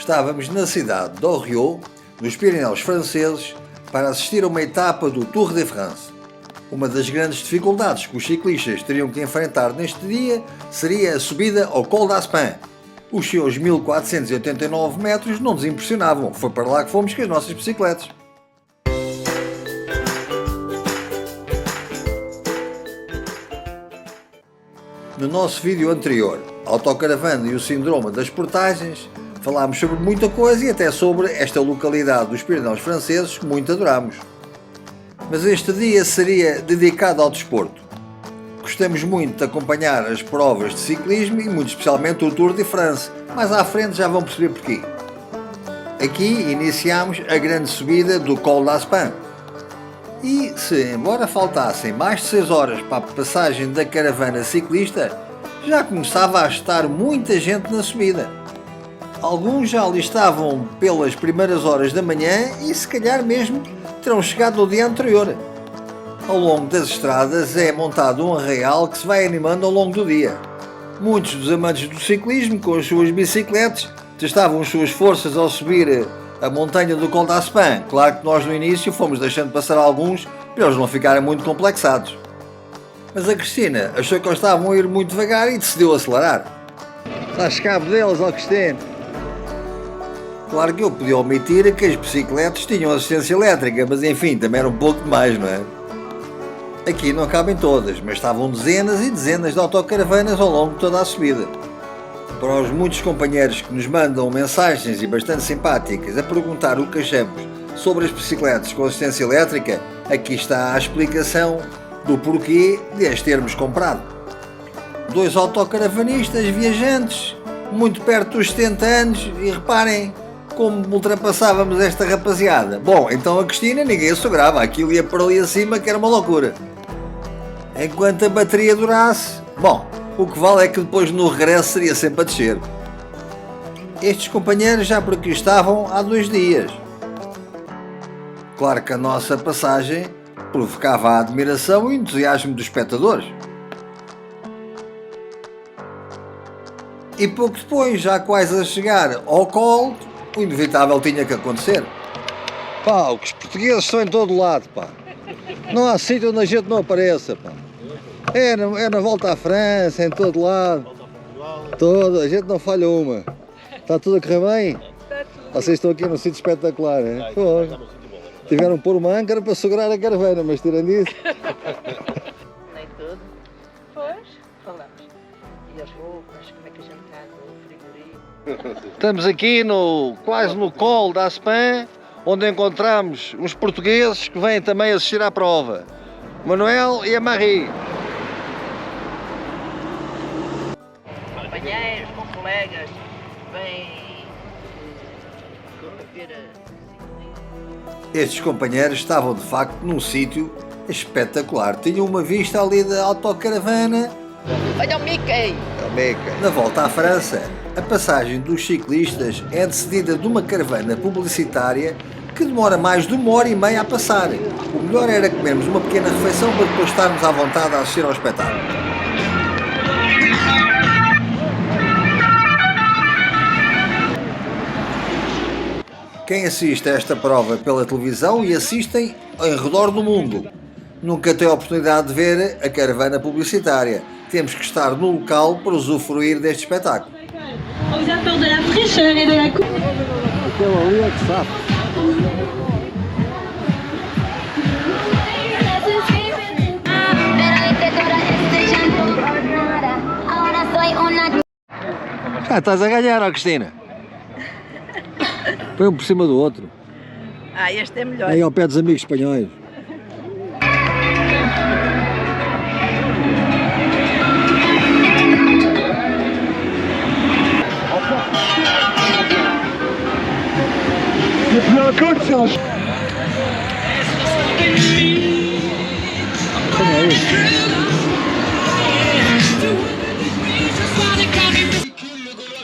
Estávamos na cidade de Oriol, nos Pirineus franceses, para assistir a uma etapa do Tour de France. Uma das grandes dificuldades que os ciclistas teriam que enfrentar neste dia seria a subida ao Col d'Aspin. Os seus 1489 metros não nos impressionavam, foi para lá que fomos com as nossas bicicletas. No nosso vídeo anterior, Autocaravana e o Síndrome das Portagens, falámos sobre muita coisa e até sobre esta localidade dos Pirineus franceses que muito adoramos. Mas este dia seria dedicado ao desporto. Gostamos muito de acompanhar as provas de ciclismo e muito especialmente o Tour de France, mas à frente já vão perceber porquê. Aqui iniciamos a grande subida do Col d'Aspin. E se, embora faltassem mais de 6 horas para a passagem da caravana ciclista, já começava a estar muita gente na subida. Alguns já ali estavam pelas primeiras horas da manhã e se calhar mesmo terão chegado no dia anterior. Ao longo das estradas é montado um arraial que se vai animando ao longo do dia. Muitos dos amantes do ciclismo, com as suas bicicletas, testavam as suas forças ao subir a montanha do Col d'Aspin. Claro que nós no início fomos deixando passar alguns para eles não ficarem muito complexados. Mas a Cristina achou que eles estavam a ir muito devagar e decidiu acelerar. Estás cabo deles, ó Cristina? Claro que eu podia omitir que as bicicletas tinham assistência elétrica, mas enfim, também era um pouco demais, não é? Aqui não cabem todas, mas estavam dezenas e dezenas de autocaravanas ao longo de toda a subida. Para os muitos companheiros que nos mandam mensagens e bastante simpáticas a perguntar o que achamos sobre as bicicletas com assistência elétrica, aqui está a explicação do porquê de as termos comprado. 2 autocaravanistas viajantes, muito perto dos 70 anos, e reparem como ultrapassávamos esta rapaziada. Bom, então a Cristina ninguém assegurava, aquilo ia para ali acima que era uma loucura. Enquanto a bateria durasse, bom, o que vale é que depois no regresso seria sempre a descer. Estes companheiros já por aqui estavam há 2 dias. Claro que a nossa passagem provocava a admiração e entusiasmo dos espectadores. E pouco depois, já quase a chegar ao colo, o inevitável tinha que acontecer. Pá, os portugueses estão em todo lado, pá. Não há sítio onde a gente não apareça, pá. É na volta à França, em todo lado. Todo, a gente não falha uma. Está tudo a correr bem? Vocês estão aqui num sítio espetacular, é? Pô, tiveram que pôr uma âncora para segurar a caravana, mas tirando isso... Nem tudo. Pois, falamos. E as roupas, como é que a gente está no frigorífico? Estamos aqui quase no Col d'Aspin, onde encontramos uns portugueses que vêm também assistir à prova. O Manuel e a Marie. Companheiros, com colegas, vêm ver Estes companheiros estavam de facto num sítio espetacular. Tinham uma vista ali da autocaravana. Olha o Mickey! Na volta à França, a passagem dos ciclistas é antecedida de uma caravana publicitária que demora mais de 1h30 a passar. O melhor era comermos uma pequena refeição para depois estarmos à vontade a assistir ao espetáculo. Quem assiste a esta prova pela televisão e assistem em redor do mundo nunca tem a oportunidade de ver a caravana publicitária. Temos que estar no local para usufruir deste espetáculo. Aux apports de la fraîcheur et de la coupe. Aquele ali é que sabe. Ah, estás a ganhar, ó Cristina. Põe um por cima do outro. Ah, este é melhor. Aí ao pé dos amigos espanhóis.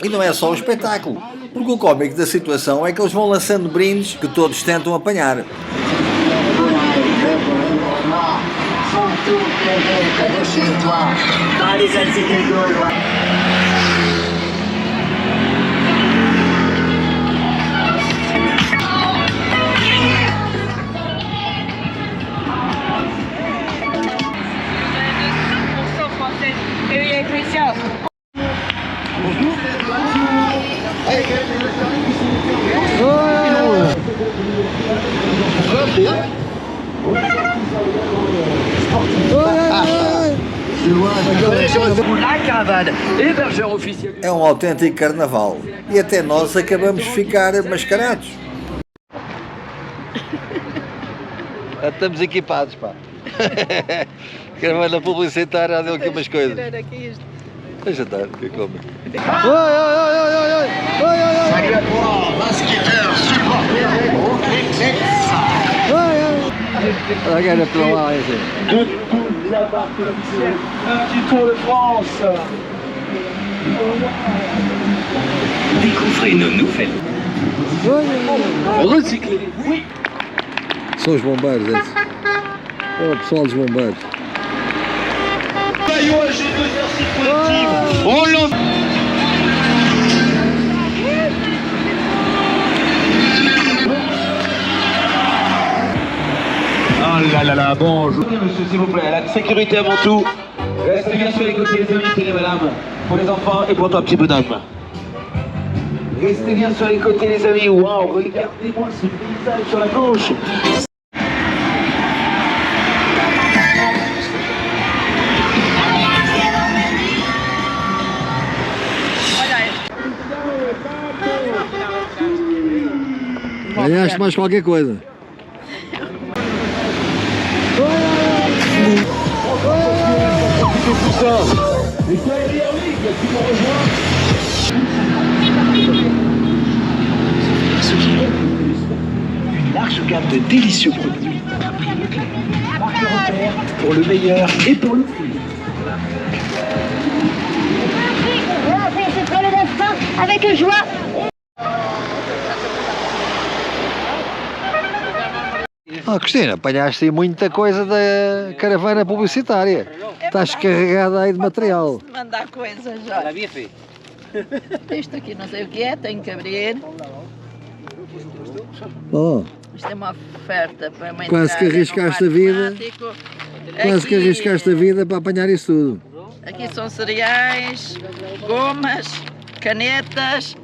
E não é só o espetáculo, porque o cómico da situação é que eles vão lançando brindes que todos tentam apanhar. La caravane, hébergeur officiel. É um autêntico carnaval e até nós acabamos de ficar mascarados. Estamos equipados, pá. Caravana publicitária, deu aqui umas coisas. Deixa estar, que é como. Salut à toi, basketteur, supporter, Olha para lá, assim. de toute la partie officielle. Un petit Tour de France. Découvrez nos nouvelles. Recycler. Oui. São os bombeiros, esses. É o pessoal dos bombeiros. Maillot AG de l'exercice collectif. On lance. Oh là là là, bonjour. Monsieur, s'il vous plaît, la sécurité avant tout. Restez bien sur les côtés, les amis, tenez madame. Pour les enfants et pour toi, petit bonhomme. Restez bien sur les côtés, les amis. Waouh, regardez-moi ce paysage sur la gauche. Ganhaste mais qualquer coisa. Une large gamme de délicieux produits. Marque repère pour le meilleur et pour le prix. C'est très le destin, avec joie. Cristina, apanhaste aí muita coisa da caravana publicitária. Estás carregada aí de material. Mandar coisas já. Isto aqui não sei o que é, tenho que abrir. Oh, Isto é uma oferta para uma Quase que entrada arriscaste num a vida. matemático. quase que Aqui- arriscaste a vida para apanhar isso tudo. Aqui são cereais, gomas, canetas,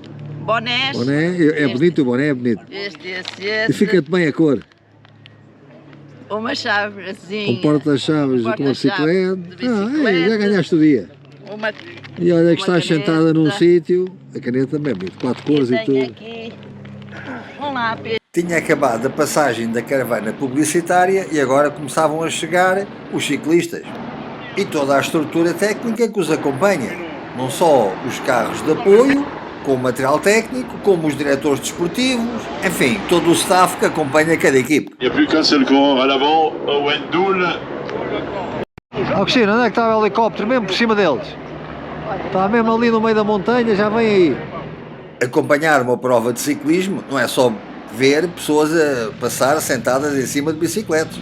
bonés. Boné, é bonito o boné, é bonito. Este. E fica-te bem a cor. Uma chavezinha. Com porta-chaves com uma porta-chave bicicleta. de Já ganhaste o dia. Uma, E olha que uma estás sentada num caneta. sítio. A caneta também é bonito, 4 cores e tenho tudo. aqui um lápis. Tinha acabado a passagem da caravana publicitária e agora começavam a chegar os ciclistas. E toda a estrutura técnica que os acompanha. Não só os carros de apoio, com o material técnico, como os diretores desportivos, enfim, todo o staff que acompanha cada equipe. Il n'y a plus qu'un seul coureur à l'avant, Owen Doul. Cristina, onde é que estava o helicóptero? Mesmo por cima deles. Está mesmo ali no meio da montanha, já vem aí. Acompanhar uma prova de ciclismo não é só ver pessoas a passar sentadas em cima de bicicletas.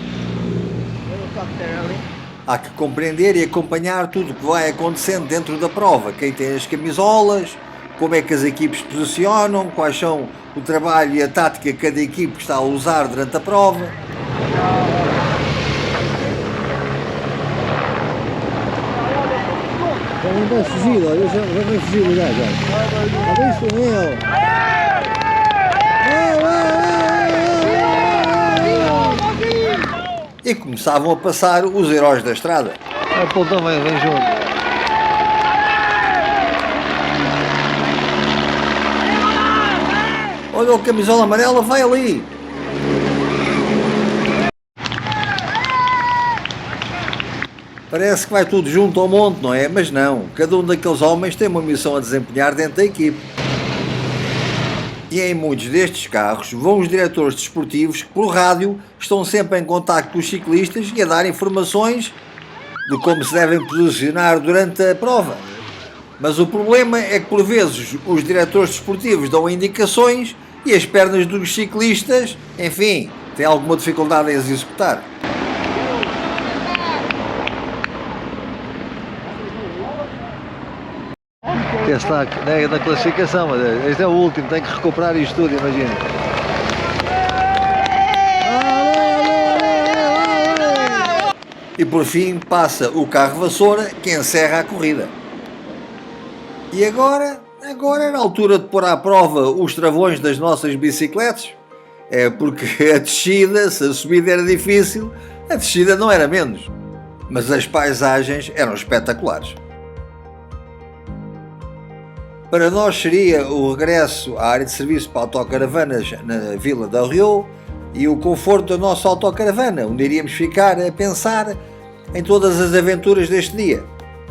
Há que compreender e acompanhar tudo o que vai acontecendo dentro da prova. Quem tem as camisolas, como é que as equipes se posicionam, quais são o trabalho e a tática que cada equipe está a usar durante a prova. Já não vai fugir, olha, já vai fugir, já. Olha isso, meu. E começavam a passar os heróis da estrada. A Paul também vem junto. Olha o camisola amarela, vai ali. Parece que vai tudo junto ao monte, não é? Mas não, cada um daqueles homens tem uma missão a desempenhar dentro da equipe. E em muitos destes carros vão os diretores desportivos que, por rádio, estão sempre em contacto com os ciclistas e a dar informações de como se devem posicionar durante a prova. Mas o problema é que, por vezes, os diretores desportivos dão indicações e as pernas dos ciclistas, enfim, têm alguma dificuldade em as executar. Este está na classificação, mas este é o último, tem que recuperar isto tudo, imagina. E por fim passa o carro vassoura que encerra a corrida. E agora era a altura de pôr à prova os travões das nossas bicicletas. É porque a descida, se a subida era difícil, a descida não era menos. Mas as paisagens eram espetaculares. Para nós seria o regresso à área de serviço para autocaravanas na Vila del Rio e o conforto da nossa autocaravana, onde iríamos ficar a pensar em todas as aventuras deste dia.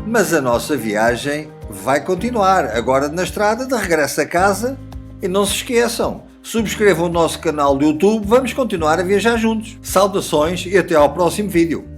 Mas a nossa viagem vai continuar, agora na estrada de regresso a casa. E não se esqueçam, subscrevam o nosso canal do YouTube, vamos continuar a viajar juntos. Saudações e até ao próximo vídeo.